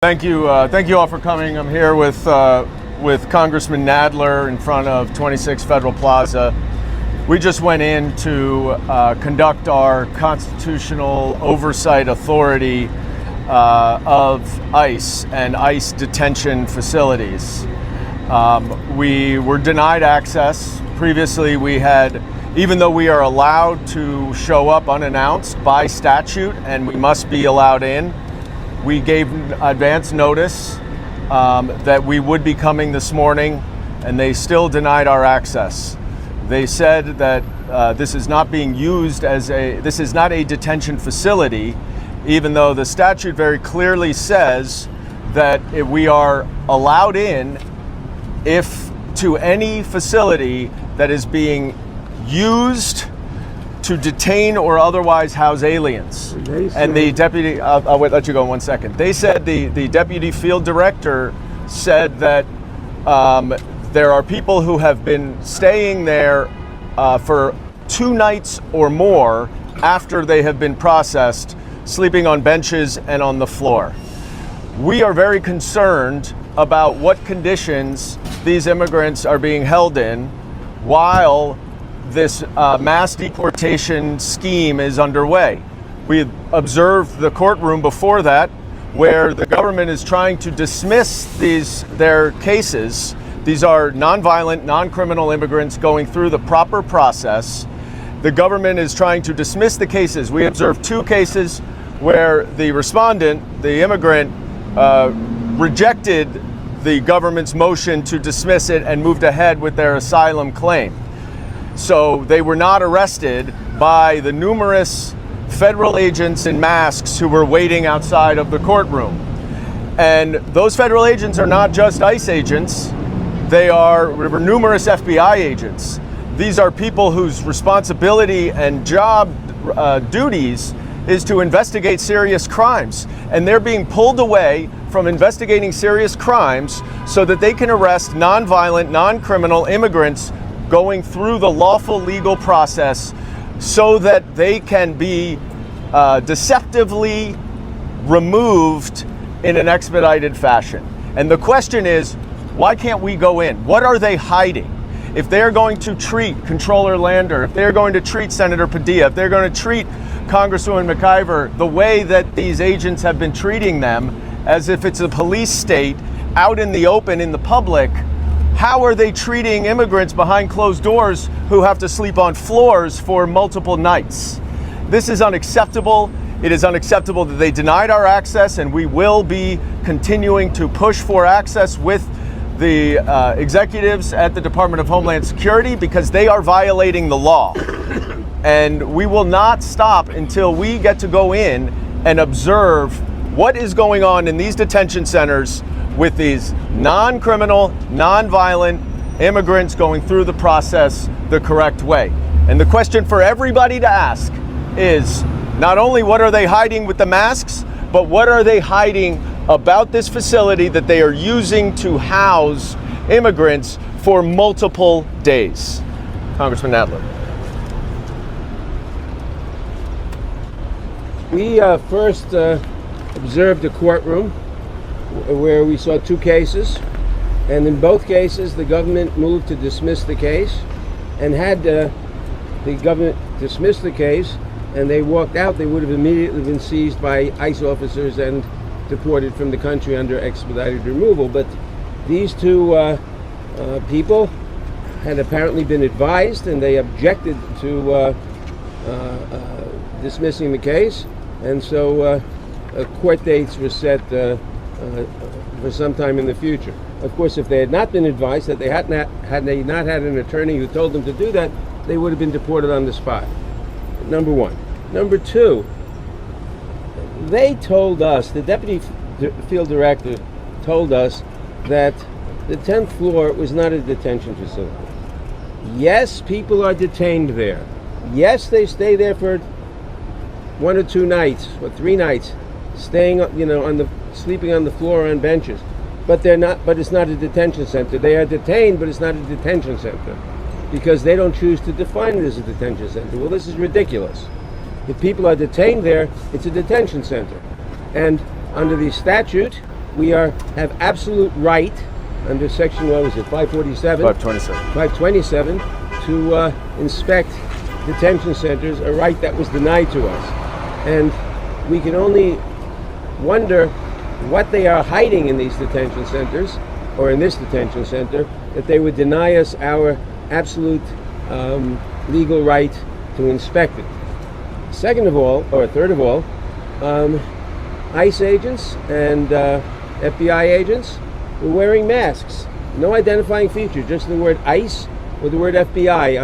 Thank you all for coming. I'm here with Congressman Nadler in front of 26 Federal Plaza. We just went in to conduct our constitutional oversight authority of ICE and ICE detention facilities. We were denied access. Previously, even though we are allowed to show up unannounced by statute and we must be allowed in, we gave advance notice that we would be coming this morning, and they still denied our access. They said that this is not being used this is not a detention facility, even though the statute very clearly says that if we are allowed in if to any facility that is being used to detain or otherwise house aliens. And the deputy, I'll let you go in 1 second. They said the deputy field director said that there are people who have been staying there for 2 nights or more after they have been processed, sleeping on benches and on the floor. We are very concerned about what conditions these immigrants are being held in while this mass deportation scheme is underway. We observed the courtroom before that, where the government is trying to dismiss their cases. These are nonviolent, non-criminal immigrants going through the proper process. The government is trying to dismiss the cases. We observed 2 cases where the respondent, the immigrant, rejected the government's motion to dismiss it and moved ahead with their asylum claim. So they were not arrested by the numerous federal agents in masks who were waiting outside of the courtroom. And those federal agents are not just ICE agents. There were numerous FBI agents. These are people whose responsibility and job duties is to investigate serious crimes. And they're being pulled away from investigating serious crimes so that they can arrest nonviolent, non-criminal immigrants going through the lawful legal process so that they can be deceptively removed in an expedited fashion. And the question is, why can't we go in? What are they hiding? If they're going to treat Controller Lander, if they're going to treat Senator Padilla, if they're going to treat Congresswoman McIver the way that these agents have been treating them, as if it's a police state out in the open in the public, how are they treating immigrants behind closed doors who have to sleep on floors for multiple nights? This is unacceptable. It is unacceptable that they denied our access, and we will be continuing to push for access with the executives at the Department of Homeland Security because they are violating the law. And we will not stop until we get to go in and observe what is going on in these detention centers with these non-criminal, non-violent immigrants going through the process the correct way. And the question for everybody to ask is not only what are they hiding with the masks, but what are they hiding about this facility that they are using to house immigrants for multiple days? Congressman Nadler. We first observed the courtroom where we saw 2 cases, and in both cases the government moved to dismiss the case, and had the government dismissed the case and they walked out, they would have immediately been seized by ICE officers and deported from the country under expedited removal. But these 2 people had apparently been advised, and they objected to dismissing the case, and so court dates were set for some time in the future. Of course, if they had not been advised, that they had they not had an attorney who told them to do that, they would have been deported on the spot. Number 1. Number 2, they told us, the deputy field director told us that the 10th floor was not a detention facility. Yes, people are detained there. Yes, they stay there for 1 or 2 nights or 3 nights, staying, sleeping on the floor on benches. But it's not a detention center. They are detained, but it's not a detention center because they don't choose to define it as a detention center. Well, this is ridiculous. If people are detained there, it's a detention center. And under the statute, have absolute right under section, what was it, 547? 527, to inspect detention centers, a right that was denied to us. And we can only wonder what they are hiding in these detention centers, or in this detention center, that they would deny us our absolute legal right to inspect it. Third of all, ICE agents and FBI agents were wearing masks. No identifying feature, just the word ICE or the word FBI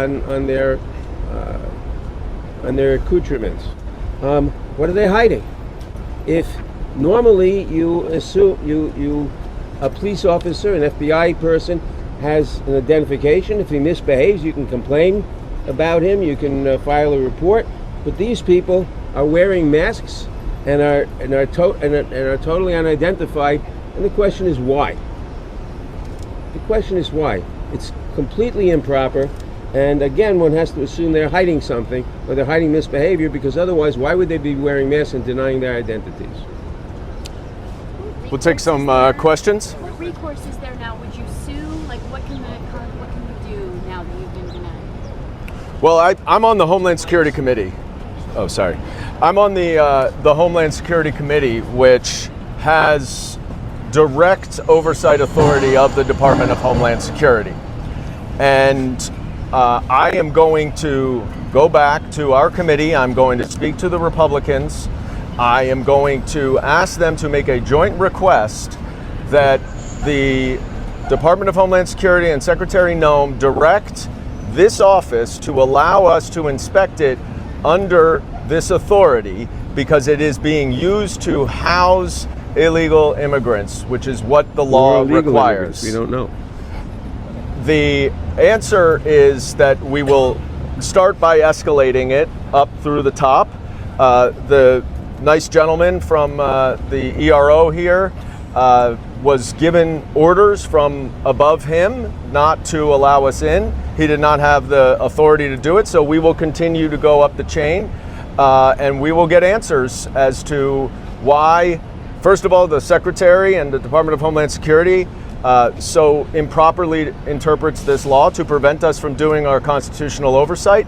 on their accoutrements. What are they hiding? If normally you assume a police officer, an FBI person, has an identification. If he misbehaves, you can complain about him. You can file a report. But these people are wearing masks and are totally unidentified. And the question is why? The question is why. It's completely improper. And again, one has to assume they're hiding something, or they're hiding misbehavior, because otherwise, why would they be wearing masks and denying their identities? We'll take some questions. What recourse is there now? Would you sue? Like, what can you do now that you've been denied? Well, I'm on the Homeland Security Committee. Oh, sorry. I'm on the Homeland Security Committee, which has direct oversight authority of the Department of Homeland Security. And I am going to go back to our committee. I'm going to speak to the Republicans. I am going to ask them to make a joint request that the Department of Homeland Security and Secretary Noem direct this office to allow us to inspect it under this authority, because it is being used to house illegal immigrants, which is what the law requires. We don't know. The answer is that we will start by escalating it up through the top. The nice gentleman from the ERO here was given orders from above him not to allow us in. He did not have the authority to do it, so we will continue to go up the chain, and we will get answers as to why, first of all, the Secretary and the Department of Homeland Security so improperly interprets this law to prevent us from doing our constitutional oversight.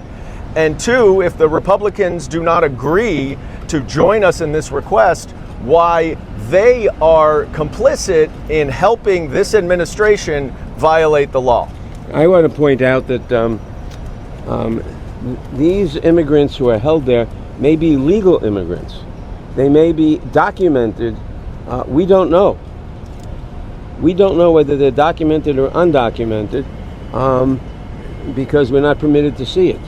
And two, if the Republicans do not agree to join us in this request, why they are complicit in helping this administration violate the law. I want to point out that these immigrants who are held there may be legal immigrants. They may be documented. We don't know. We don't know whether they're documented or undocumented because we're not permitted to see it.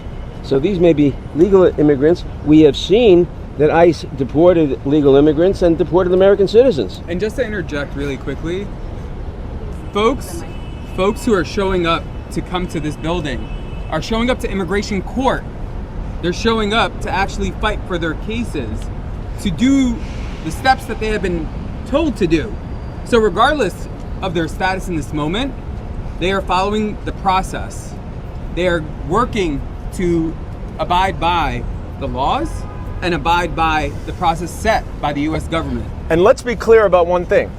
So these may be legal immigrants. We have seen that ICE deported legal immigrants and deported American citizens. And just to interject really quickly, folks who are showing up to come to this building are showing up to immigration court. They're showing up to actually fight for their cases, to do the steps that they have been told to do. So regardless of their status in this moment, they are following the process. They are working to abide by the laws and abide by the process set by the U.S. government. And let's be clear about one thing.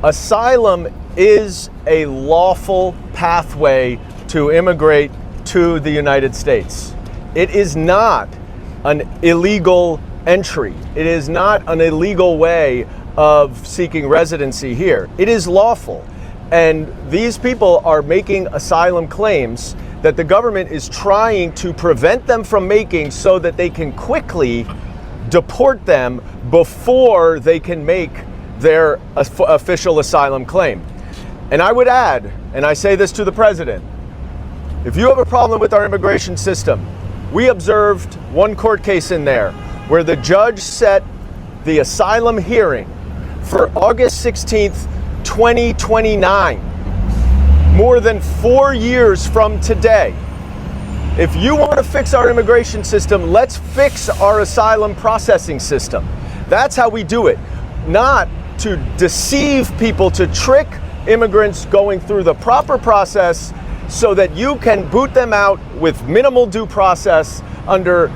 Asylum is a lawful pathway to immigrate to the United States. It is not an illegal entry. It is not an illegal way of seeking residency here. It is lawful. And these people are making asylum claims that the government is trying to prevent them from making so that they can quickly deport them before they can make their official asylum claim. And I would add, and I say this to the president, if you have a problem with our immigration system, we observed one court case in there where the judge set the asylum hearing for August 16th, 2029, more than 4 years from today. If you want to fix our immigration system, let's fix our asylum processing system. That's how we do it. Not to deceive people, to trick immigrants going through the proper process so that you can boot them out with minimal due process under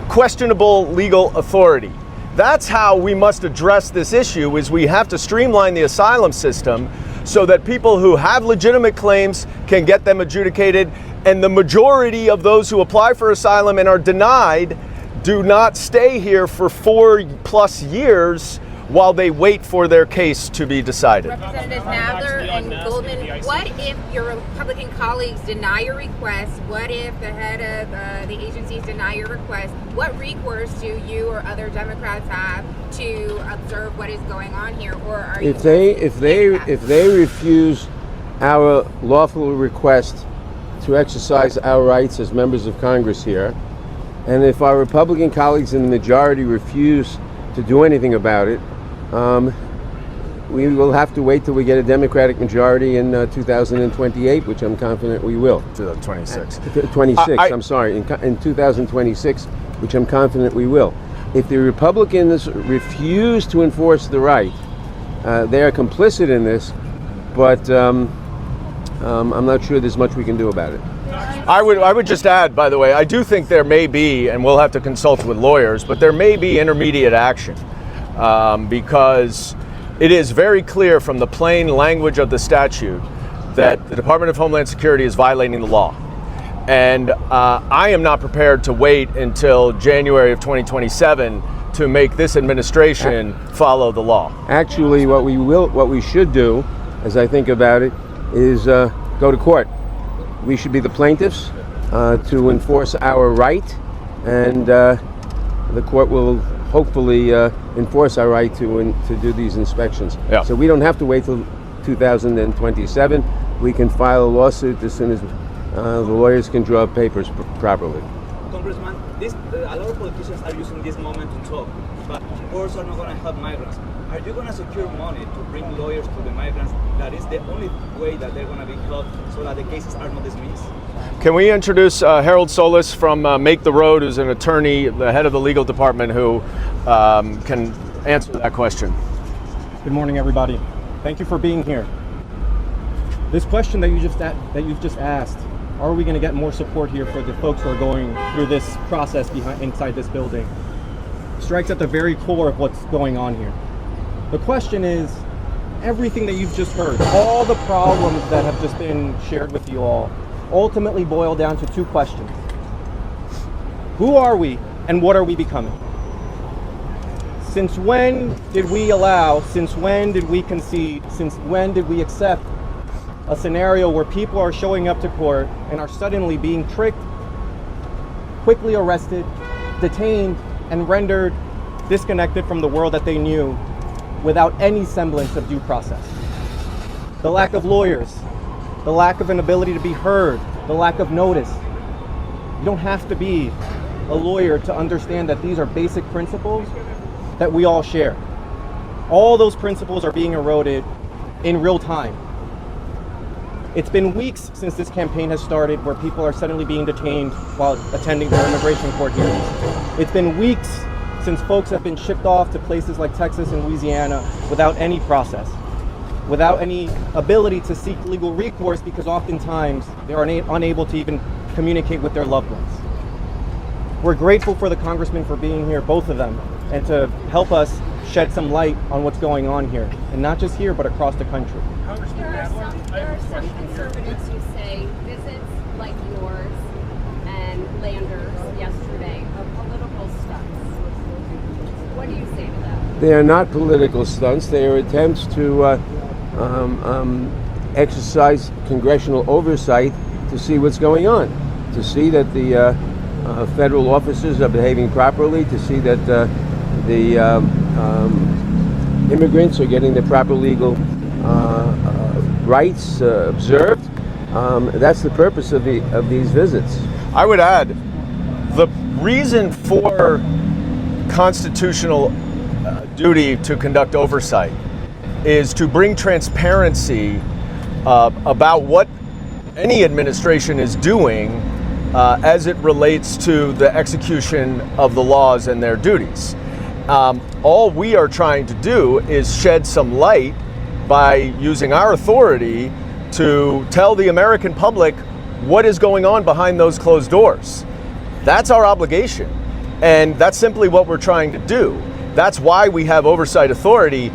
questionable legal authority. That's how we must address this issue, is we have to streamline the asylum system so that people who have legitimate claims can get them adjudicated, and the majority of those who apply for asylum and are denied do not stay here for 4+ years while they wait for their case to be decided. Representatives Nadler and Goldman, what if your Republican colleagues deny your request? What if the head of the agencies deny your request? What recourse do you or other Democrats have to observe what is going on here? Or are you If they refuse our lawful request to exercise our rights as members of Congress here, and if our Republican colleagues in the majority refuse to do anything about it, we will have to wait till we get a Democratic majority in 2028, which I'm confident we will. 2026. 26, I'm sorry, in 2026, which I'm confident we will. If the Republicans refuse to enforce the right, they are complicit in this, but I'm not sure there's much we can do about it. I would just add, by the way, I do think there may be, and we'll have to consult with lawyers, but there may be intermediate action because it is very clear from the plain language of the statute that the Department of Homeland Security is violating the law. And I am not prepared to wait until January of 2027 to make this administration follow the law. Actually, what we should do, as I think about it, is go to court. We should be the plaintiffs to enforce our right, and the court will hopefully enforce our right to do these inspections. Yeah. So we don't have to wait till 2027. We can file a lawsuit as soon as the lawyers can draw up papers properly. Congressman, a lot of politicians are using this moment to talk, but courts are not going to help migrants. Are you going to secure money to bring lawyers to the migrants? That is the only way that they're going to be helped so that the cases are not dismissed. Can we introduce Harold Solis from Make the Road, who's an attorney, the head of the legal department, who can answer that question? Good morning, everybody. Thank you for being here. This question that you've just asked, are we going to get more support here for the folks who are going through this process inside this building, strikes at the very core of what's going on here. The question is, everything that you've just heard, all the problems that have just been shared with you all, ultimately boil down to two questions. Who are we and what are we becoming? Since when did we allow, since when did we concede, since when did we accept a scenario where people are showing up to court and are suddenly being tricked, quickly arrested, detained, and rendered disconnected from the world that they knew without any semblance of due process? The lack of lawyers, the lack of an ability to be heard, the lack of notice. You don't have to be a lawyer to understand that these are basic principles that we all share. All those principles are being eroded in real time. It's been weeks since this campaign has started where people are suddenly being detained while attending their immigration court hearings. It's been weeks since folks have been shipped off to places like Texas and Louisiana without any process, without any ability to seek legal recourse, because oftentimes they are unable to even communicate with their loved ones. We're grateful for the congressmen for being here, both of them, and to help us shed some light on what's going on here, and not just here, but across the country. There are some conservatives who say visits like yours and Landers yesterday are political stunts. What do you say to that? They are not political stunts. They are attempts to exercise congressional oversight to see what's going on, to see that the federal officers are behaving properly, to see that the immigrants are getting the proper legal rights observed. That's the purpose of these visits. I would add, the reason for constitutional duty to conduct oversight is to bring transparency about what any administration is doing as it relates to the execution of the laws and their duties. All we are trying to do is shed some light by using our authority to tell the American public what is going on behind those closed doors. That's our obligation, and that's simply what we're trying to do. That's why we have oversight authority.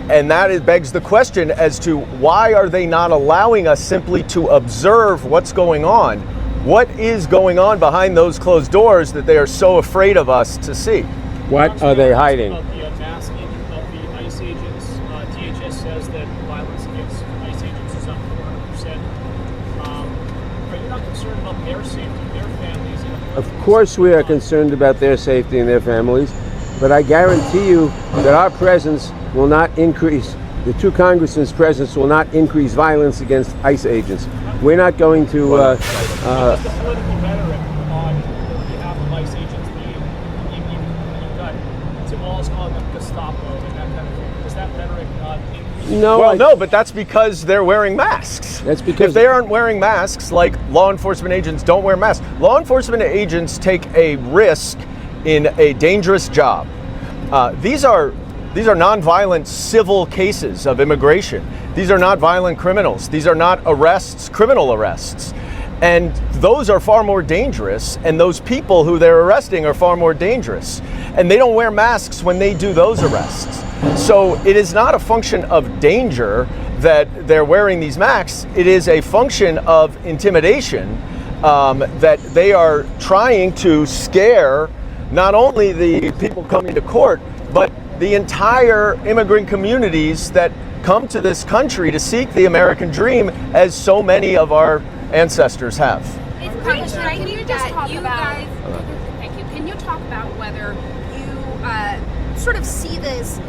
And that begs the question as to why are they not allowing us simply to observe what's going on? What is going on behind those closed doors that they are so afraid of us to see? What are they hiding? Of the masking of the ICE agents, DHS says that violence against ICE agents is up 400%. Are you not concerned about their safety, their families? Of course we are concerned about their safety and their families, but I guarantee you that our presence will not increase, the two congressmen's presence will not increase violence against ICE agents. We're not going to... Just the political rhetoric on behalf of ICE agents being, you've got Tim Walz calling them Gestapo and that kind of thing. Does that rhetoric increase? No, but that's because they're wearing masks. That's because if they aren't wearing masks, like law enforcement agents don't wear masks. Law enforcement agents take a risk in a dangerous job. These are nonviolent civil cases of immigration. These are not violent criminals. These are not arrests, criminal arrests. And those are far more dangerous, and those people who they're arresting are far more dangerous. And they don't wear masks when they do those arrests. So it is not a function of danger that they're wearing these masks. It is a function of intimidation that they are trying to scare not only the people coming to court, but the entire immigrant communities that come to this country to seek the American dream, as so many of our ancestors have. Can you just talk about? Thank you. Can you talk about whether you sort of see this,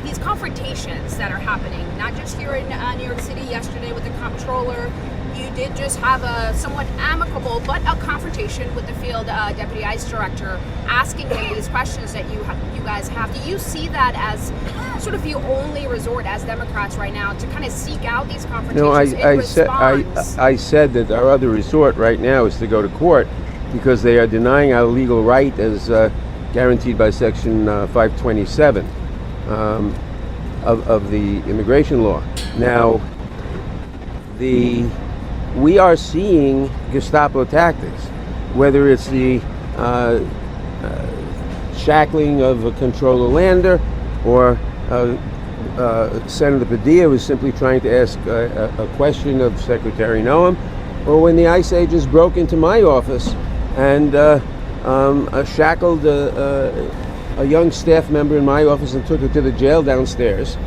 these confrontations that are happening, not just here in New York City yesterday with the comptroller? You did just have a somewhat amicable but a confrontation with the field deputy ICE director, asking him these questions that you guys have. Do you see that as sort of the only resort as Democrats right now to kind of seek out these confrontations in response? I said that our other resort right now is to go to court because they are denying our legal right as guaranteed by Section 527 of the immigration law. Now, we are seeing Gestapo tactics, whether it's the shackling of a controller lander, or Senator Padilla was simply trying to ask a question of Secretary Noam, or when the ICE agents broke into my office and shackled a young staff member in my office and took her to the jail downstairs.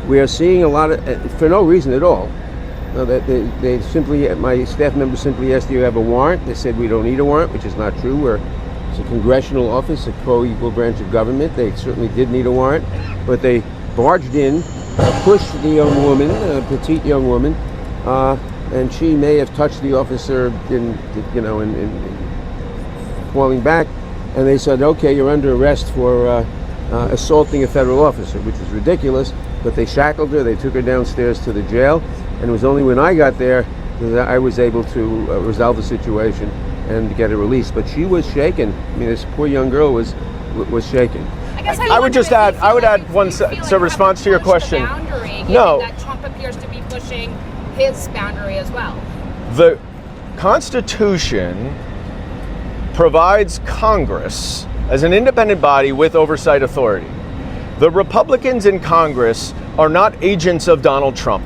We are seeing a lot of, for no reason at all. They simply, my staff member simply asked, do you have a warrant? They said, we don't need a warrant, which is not true. It's a congressional office, a co-equal branch of government. They certainly did need a warrant, but they barged in, pushed the young woman, a petite young woman, and she may have touched the officer in falling back, and they said, okay, you're under arrest for assaulting a federal officer, which is ridiculous, but they shackled her, they took her downstairs to the jail, and it was only when I got there that I was able to resolve the situation and get her released. But she was shaken. I mean, this poor young girl was shaken. I would just add, one response to your question. No, that Trump appears to be pushing his boundary as well. The Constitution provides Congress as an independent body with oversight authority. The Republicans in Congress are not agents of Donald Trump.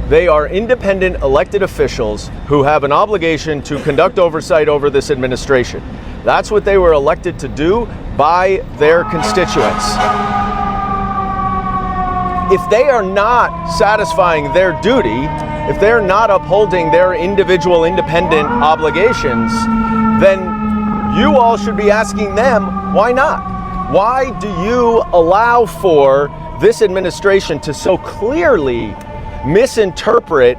They are independent elected officials who have an obligation to conduct oversight over this administration. That's what they were elected to do by their constituents. If they are not satisfying their duty, if they're not upholding their individual independent obligations, then you all should be asking them, why not? Why do you allow for this administration to so clearly misinterpret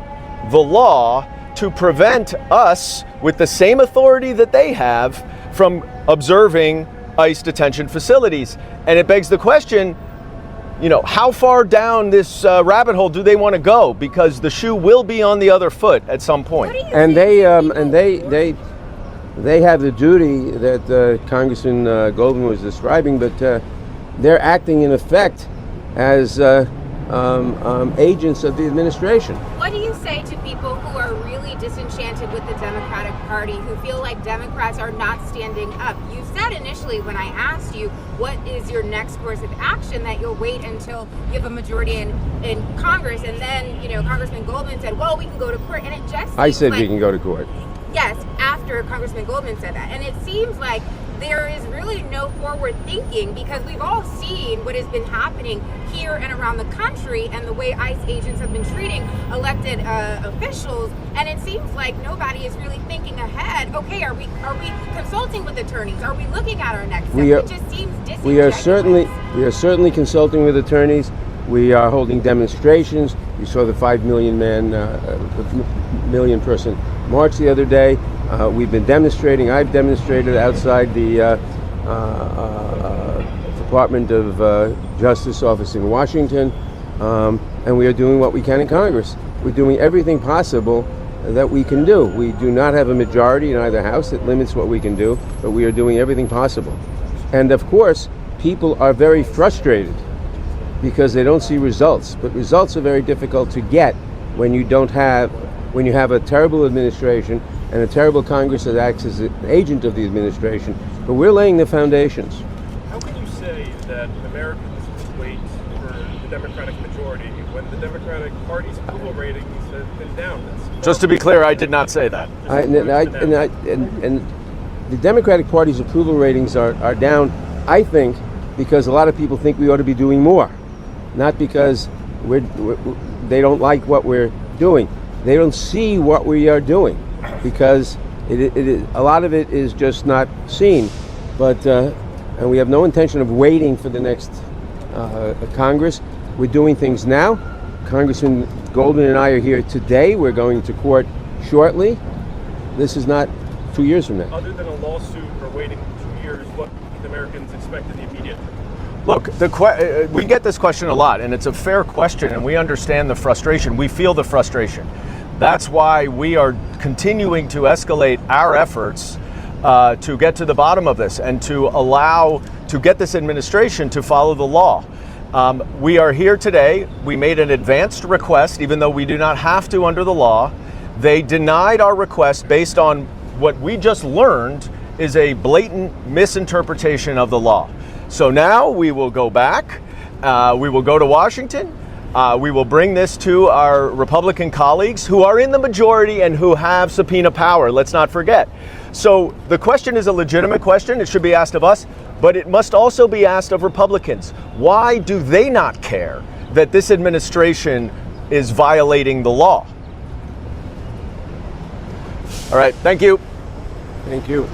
the law to prevent us, with the same authority that they have, from observing ICE detention facilities? And it begs the question, how far down this rabbit hole do they want to go? Because the shoe will be on the other foot at some point. And they have the duty that Congressman Goldman was describing, but they're acting in effect as agents of the administration. What do you say to people who are really disenchanted with the Democratic Party, who feel like Democrats are not standing up? You said initially when I asked you, what is your next course of action, that you'll wait until you have a majority in Congress, and then, you know, Congressman Goldman said, well, we can go to court, and it just I said like, we can go to court. Yes, after Congressman Goldman said that. And it seems like there is really no forward thinking, because we've all seen what has been happening here and around the country and the way ICE agents have been treating elected officials. And it seems like nobody is really thinking ahead. Okay, are we consulting with attorneys? Are we looking at our next step? It just seems disingenuous. We are certainly consulting with attorneys. We are holding demonstrations. You saw the 5 million person march the other day. We've been demonstrating. I've demonstrated outside the Department of Justice office in Washington, and we are doing what we can in Congress. We're doing everything possible that we can do. We do not have a majority in either house that limits what we can do, but we are doing everything possible. And of course, people are very frustrated because they don't see results. But results are very difficult to get when you have a terrible administration and a terrible Congress that acts as an agent of the administration. But we're laying the foundations. How can you say that Americans should wait for the Democratic majority when the Democratic Party's approval ratings have been down? Just to be clear, I did not say that. And the Democratic Party's approval ratings are down, I think, because a lot of people think we ought to be doing more, not because they don't like what we're doing. They don't see what we are doing, because a lot of it is just not seen. But and we have no intention of waiting for the next Congress. We're doing things now. Congressman Goldman and I are here today. We're going to court shortly. This is not 2 years from now. Other than a lawsuit or waiting 2 years, what can Americans expect in the immediate? Look, we get this question a lot, and it's a fair question, and we understand the frustration. We feel the frustration. That's why we are continuing to escalate our efforts to get to the bottom of this and to get this administration to follow the law. We are here today. We made an advanced request, even though we do not have to under the law. They denied our request based on what we just learned is a blatant misinterpretation of the law. So now we will go back, we will go to Washington, we will bring this to our Republican colleagues who are in the majority and who have subpoena power, let's not forget. So the question is a legitimate question, it should be asked of us, but it must also be asked of Republicans. Why do they not care that this administration is violating the law? All right, thank you. Thank you.